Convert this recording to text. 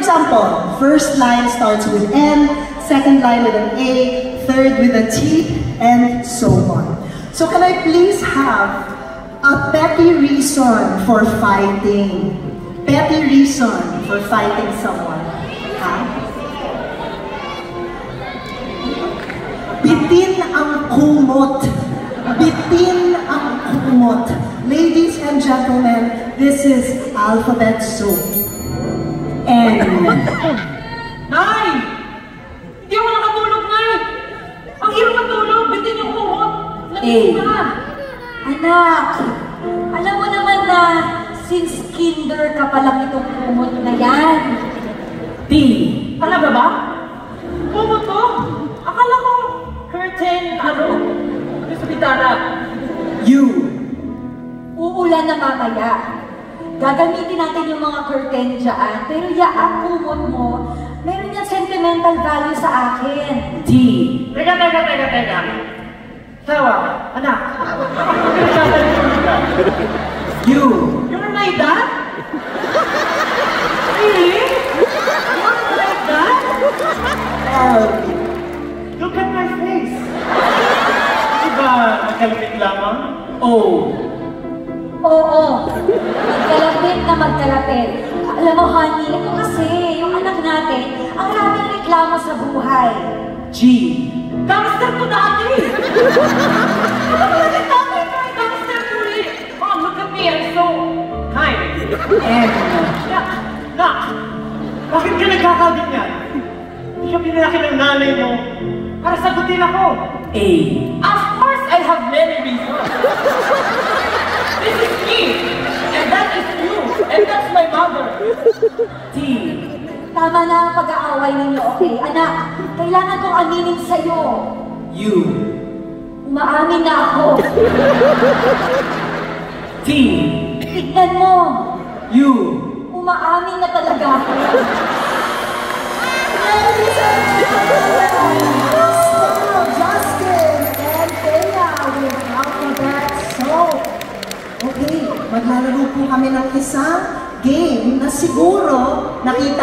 example, first line starts with N, second line with an A, third with a T, and so on. So can I please have a petty reason for fighting? Petty reason for fighting someone. Bitin ang kumot. Bitin ang kumot. Ladies and gentlemen, this is alphabet soup. N. Nay! Hindi ako nakatulog, Nay! Ang hirap matulog, bitin yung kumot. A. Anak, alam mo naman na since kinder ka pa lang itong kumot na yan. T. Talaga ba? Kumot ko? Akala ko curtain, sa bitana. U. Uulan na mamaya. Gagamitin natin yung mga curtain dyan, pero ang kumot mo, meron yung sentimental value sa akin. T. Teka. Sawa, anak. U. You're my dad? Really? You're my dad? R. Look at my face. Diba, magkalapit lamang? O. Oo, magkalapit na magkalapit. Alam mo, honey, ito kasi, yung anak natin, ang raming reklamo sa buhay. G. Gangster ko dati! Ano ba natin dati? Gangster ko eh! Oh, look at me, I'm so kind. N. Nak! Bakit ka nagkakaganyan? Hindi ka pinalaki ng nanay mo para sagutin ako. A. Of course, I have many reasons. This is me, and that is you, and that's my mother. T. Tama na ang pag-aaway ninyo, okay? Anak, kailangan kong aminin sa'yo. U. Umaamin na ako. T. Tignan mo. U. Umaamin na talaga ako. Ladies and gentlemen, Justin and Thea with alphabet soup. Okay, maglalaro po kami ng isang game na siguro nakita